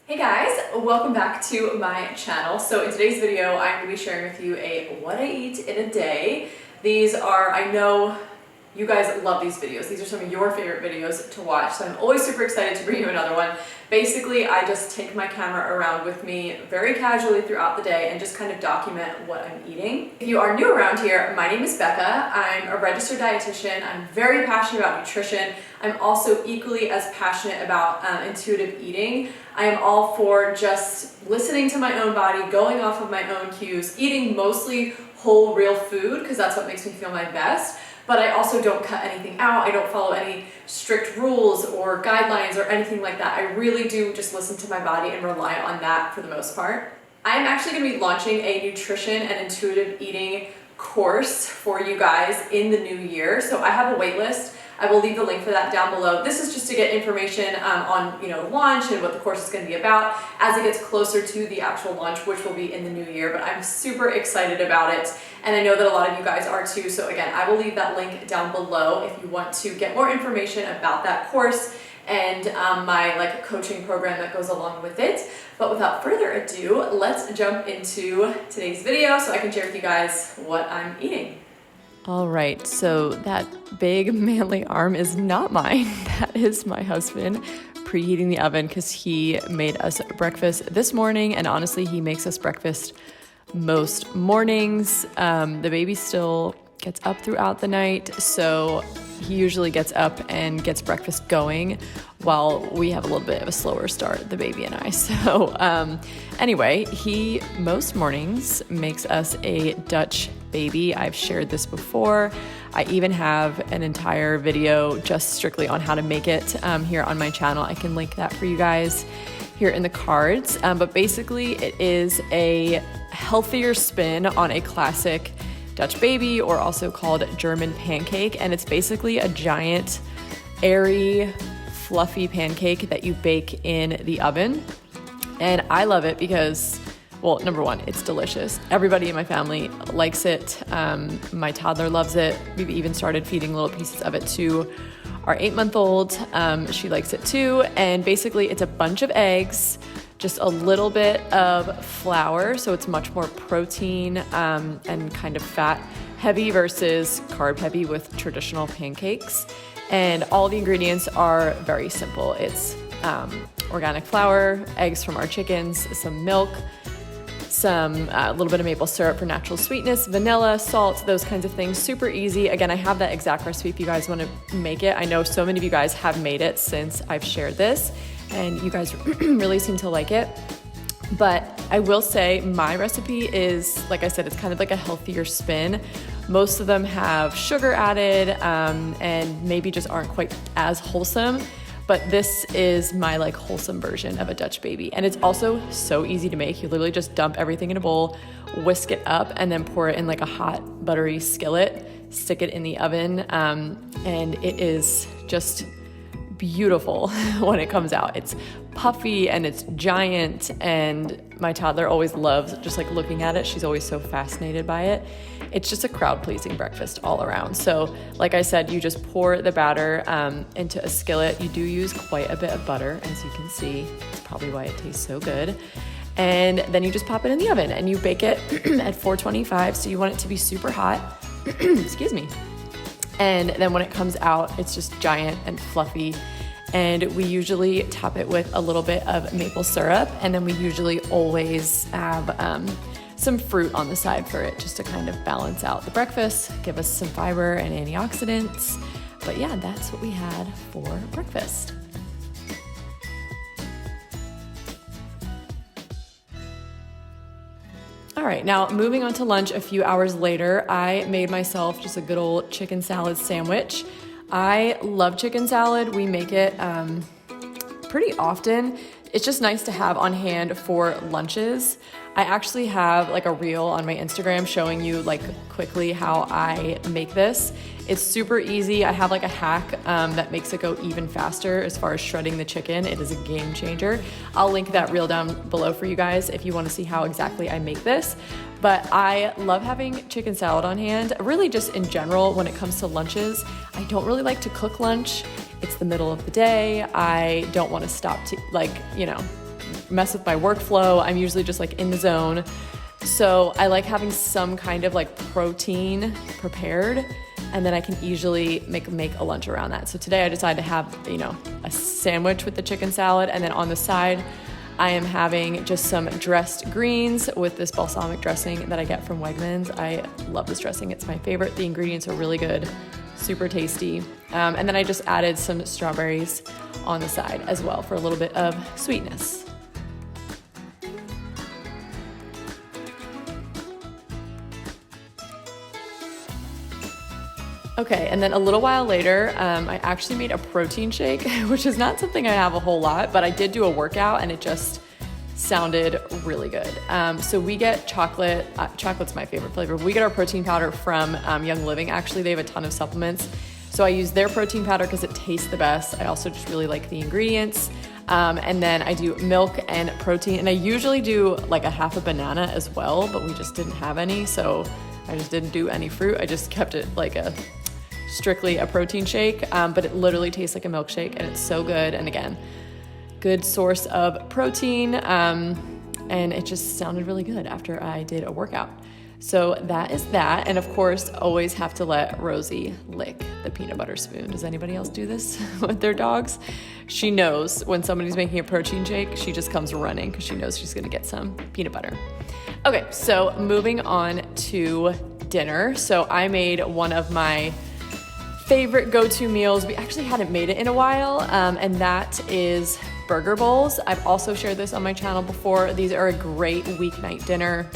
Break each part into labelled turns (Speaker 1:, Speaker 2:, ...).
Speaker 1: Hey guys, welcome back to my channel. So in today's video, I'm going to be sharing with you a what I eat in a day. These are, I know you guys love these videos. These are some of your favorite videos to watch, so I'm always super excited to bring you another one. Basically, I just take my camera around with me very casually throughout the day and just kind of document what I'm eating. If you are new around here, my name is Becca. I'm a registered dietitian. I'm very passionate about nutrition. I'm also equally as passionate about intuitive eating. I am all for just listening to my own body, going off of my own cues, eating mostly whole, real food, because that's what makes me feel my best. But I also don't cut anything out. I don't follow any strict rules or guidelines or anything like that. I really do just listen to my body and rely on that for the most part. I'm actually gonna be launching a nutrition and intuitive eating course for you guys in the new year. So I have a wait list. I will leave the link for that down below. This is just to get information on launch and what the course is going to be about as it gets closer to the actual launch, which will be in the new year. But I'm super excited about it, and I know that a lot of you guys are too. So again, I will leave that link down below if you want to get more information about that course and my coaching program that goes along with it. But without further ado, let's jump into today's video so I can share with you guys what I'm eating.
Speaker 2: All right, so that big manly arm is not mine. That is my husband preheating the oven because he made us breakfast this morning, and honestly, he makes us breakfast most mornings. The baby still gets up throughout the night, so he usually gets up and gets breakfast going while we have a little bit of a slower start, the baby and I. So anyway, he most mornings makes us a Dutch baby. I've shared this before. I even have an entire video just strictly on how to make it here on my channel. I can link that for you guys here in the cards. But basically it is a healthier spin on a classic Dutch baby, or also called German pancake. And it's basically a giant, airy, fluffy pancake that you bake in the oven. And I love it because, well, number one, it's delicious. Everybody in my family likes it. My toddler loves it. We've even started feeding little pieces of it to our 8-month-old. She likes it too. And basically it's a bunch of eggs, just a little bit of flour, so it's much more protein and kind of fat heavy versus carb heavy with traditional pancakes. And all the ingredients are very simple. It's organic flour, eggs from our chickens, some milk, some a little bit of maple syrup for natural sweetness, vanilla, salt, those kinds of things. Super easy. Again, I have that exact recipe if you guys want to make it. I know so many of you guys have made it since I've shared this, and you guys really seem to like it. But I will say my recipe is, like I said, it's kind of like a healthier spin. Most of them have sugar added and maybe just aren't quite as wholesome. But this is my wholesome version of a Dutch baby. And it's also so easy to make. You literally just dump everything in a bowl, whisk it up, and then pour it in a hot buttery skillet, stick it in the oven, and it is just beautiful when it comes out. It's puffy and it's giant, and my toddler always loves just looking at it. She's always so fascinated by it. It's just a crowd-pleasing breakfast all around. So like I said, you just pour the batter into a skillet. You do use quite a bit of butter, as you can see. It's probably why it tastes so good. And then you just pop it in the oven and you bake it at 425. So you want it to be super hot. Excuse me. And then when it comes out, it's just giant and fluffy. And we usually top it with a little bit of maple syrup. And then we usually always have some fruit on the side for it, just to kind of balance out the breakfast, give us some fiber and antioxidants. But yeah, that's what we had for breakfast. All right, now moving on to lunch a few hours later, I made myself just a good old chicken salad sandwich. I love chicken salad. We make it pretty often. It's just nice to have on hand for lunches. I actually have a reel on my Instagram showing you quickly how I make this. It's super easy. I have a hack that makes it go even faster as far as shredding the chicken. It is a game changer. I'll link that reel down below for you guys if you want to see how exactly I make this. But I love having chicken salad on hand, really just in general when it comes to lunches. I don't really like to cook lunch. It's the middle of the day. I don't want to stop to mess with my workflow. I'm usually just like in the zone. So I like having some kind of like protein prepared, and then I can easily make a lunch around that. So today I decided to have, a sandwich with the chicken salad, and then on the side, I am having just some dressed greens with this balsamic dressing that I get from Wegmans. I love this dressing. It's my favorite. The ingredients are really good, super tasty. And then I just added some strawberries on the side as well for a little bit of sweetness. Okay, and then a little while later, I actually made a protein shake, which is not something I have a whole lot, but I did do a workout and it just sounded really good. So we get chocolate, chocolate's my favorite flavor. We get our protein powder from Young Living. Actually, they have a ton of supplements. So I use their protein powder because it tastes the best. I also just really like the ingredients. And then I do milk and protein, and I usually do like a half a banana as well, but we just didn't have any. So I just didn't do any fruit. I just kept it like strictly a protein shake, but it literally tastes like a milkshake and it's so good. And again, good source of protein, and it just sounded really good after I did a workout. So that is that. And of course, always have to let Rosie lick the peanut butter spoon. Does anybody else do this with their dogs? She knows when somebody's making a protein shake, she just comes running because she knows she's gonna get some peanut butter. Okay, so moving on to dinner. So I made one of my favorite go-to meals. We actually hadn't made it in a while, and that is burger bowls. I've also shared this on my channel before. These are a great weeknight dinner.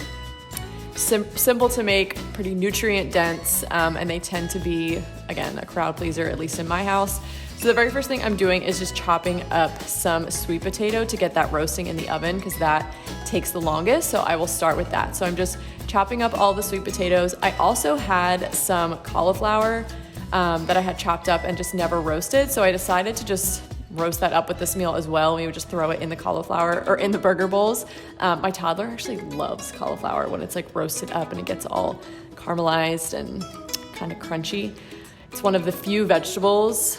Speaker 2: Simple to make, pretty nutrient dense, and they tend to be, again, a crowd pleaser, at least in my house. So the very first thing I'm doing is just chopping up some sweet potato to get that roasting in the oven, because that takes the longest. So I will start with that. So I'm just chopping up all the sweet potatoes. I also had some cauliflower that I had chopped up and just never roasted. So I decided to just roast that up with this meal as well. We would just throw it in the cauliflower or in the burger bowls. My toddler actually loves cauliflower when it's like roasted up and it gets all caramelized and kind of crunchy. It's one of the few vegetables,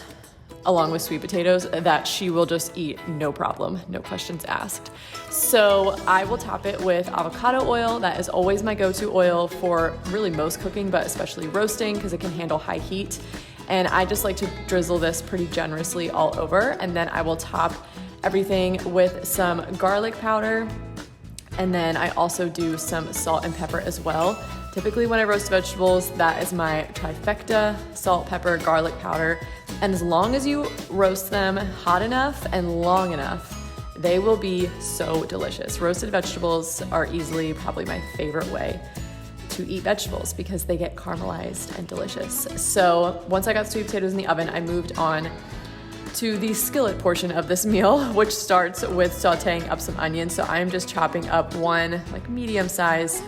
Speaker 2: along with sweet potatoes, that she will just eat no problem, no questions asked. So I will top it with avocado oil. That is always my go-to oil for really most cooking, but especially roasting, because it can handle high heat. And I just like to drizzle this pretty generously all over. And then I will top everything with some garlic powder. And then I also do some salt and pepper as well. Typically when I roast vegetables, that is my trifecta: salt, pepper, garlic powder. And as long as you roast them hot enough and long enough, they will be so delicious. Roasted vegetables are easily probably my favorite way to eat vegetables because they get caramelized and delicious. So once I got sweet potatoes in the oven, I moved on to the skillet portion of this meal, which starts with sauteing up some onions. So I'm just chopping up one like medium-sized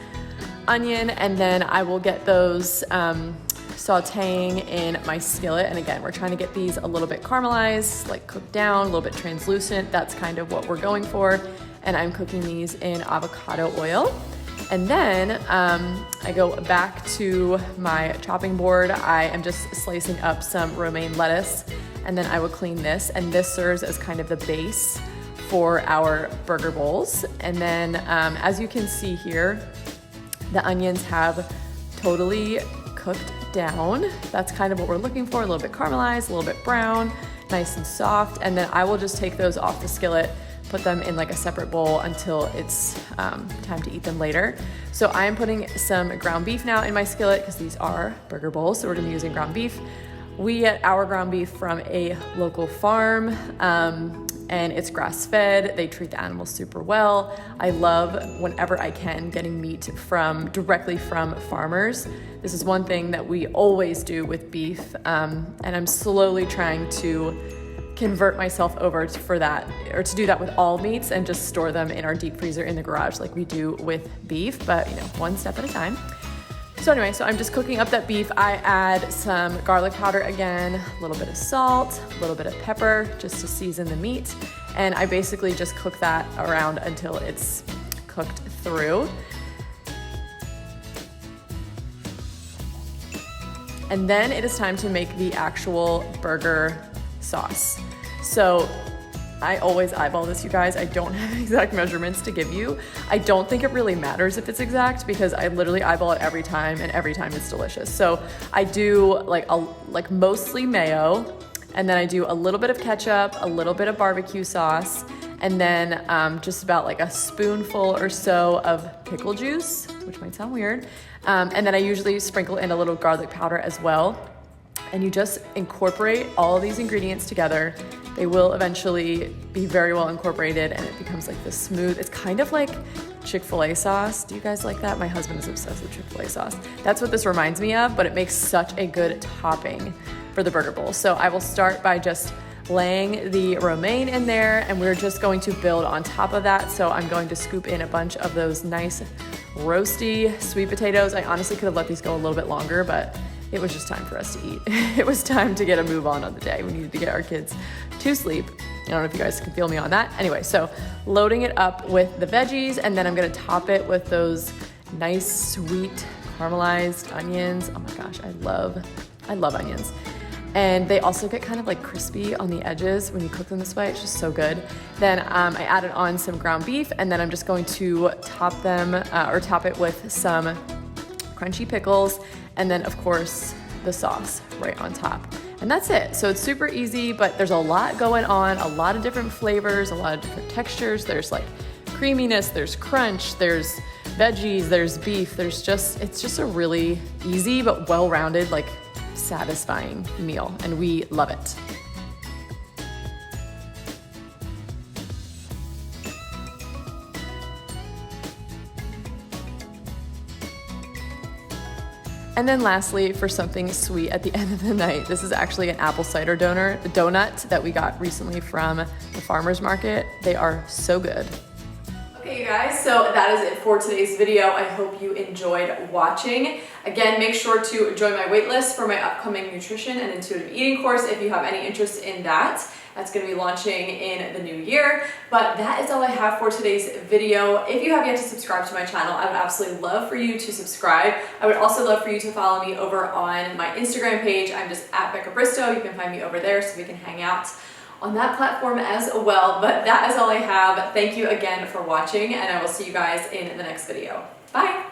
Speaker 2: onion, and then I will get those sauteing in my skillet. And again, we're trying to get these a little bit caramelized, like cooked down, a little bit translucent. That's kind of what we're going for. And I'm cooking these in avocado oil. And then I go back to my chopping board. I am just slicing up some romaine lettuce, and then I will clean this. And this serves as kind of the base for our burger bowls. And then as you can see here, the onions have totally cooked down. That's kind of what we're looking for, a little bit caramelized, a little bit brown, nice and soft. And then I will just take those off the skillet, put them in like a separate bowl until it's time to eat them later. So I am putting some ground beef now in my skillet because these are burger bowls, so we're gonna be using ground beef. We get our ground beef from a local farm, and it's grass-fed. They treat the animals super well. I love, whenever I can, getting meat directly from farmers. This is one thing that we always do with beef, and I'm slowly trying to convert myself over for that, or to do that with all meats and just store them in our deep freezer in the garage like we do with beef, but one step at a time. So anyway, so I'm just cooking up that beef. I add some garlic powder again, a little bit of salt, a little bit of pepper just to season the meat. And I basically just cook that around until it's cooked through. And then it is time to make the actual burger sauce. So I always eyeball this, you guys. I don't have exact measurements to give you. I don't think it really matters if it's exact because I literally eyeball it every time and every time it's delicious. So I do like mostly mayo, and then I do a little bit of ketchup, a little bit of barbecue sauce, and then just about like a spoonful or so of pickle juice, which might sound weird. And then I usually sprinkle in a little garlic powder as well. And you just incorporate all of these ingredients together. They will eventually be very well incorporated and it becomes like this smooth, it's kind of like Chick-fil-A sauce. Do you guys like that? My husband is obsessed with Chick-fil-A sauce. That's what this reminds me of, but it makes such a good topping for the burger bowl. So I will start by just laying the romaine in there, and we're just going to build on top of that. So I'm going to scoop in a bunch of those nice roasty sweet potatoes. I honestly could have let these go a little bit longer, but it was just time for us to eat. It was time to get a move on the day. We needed to get our kids to sleep. I don't know if you guys can feel me on that. Anyway, so loading it up with the veggies, and then I'm gonna top it with those nice sweet caramelized onions. Oh my gosh, I love onions. And they also get kind of like crispy on the edges when you cook them this way. It's just so good. Then I added on some ground beef, and then I'm just going to top it with some crunchy pickles, and then of course the sauce right on top. And that's it. So it's super easy, but there's a lot going on, a lot of different flavors, a lot of different textures. There's like creaminess, there's crunch, there's veggies, there's beef. It's just a really easy but well-rounded, like satisfying meal, and we love it. And then lastly, for something sweet at the end of the night, this is actually an apple cider donut that we got recently from the farmer's market. They are so good.
Speaker 1: Okay, you guys, so that is it for today's video. I hope you enjoyed watching. Again, make sure to join my waitlist for my upcoming nutrition and intuitive eating course if you have any interest in that. That's going to be launching in the new year. But that is all I have for today's video. If you have yet to subscribe to my channel, I would absolutely love for you to subscribe. I would also love for you to follow me over on my Instagram page. I'm just at Becca Bristow. You can find me over there so we can hang out on that platform as well. But that is all I have. Thank you again for watching, and I will see you guys in the next video. Bye!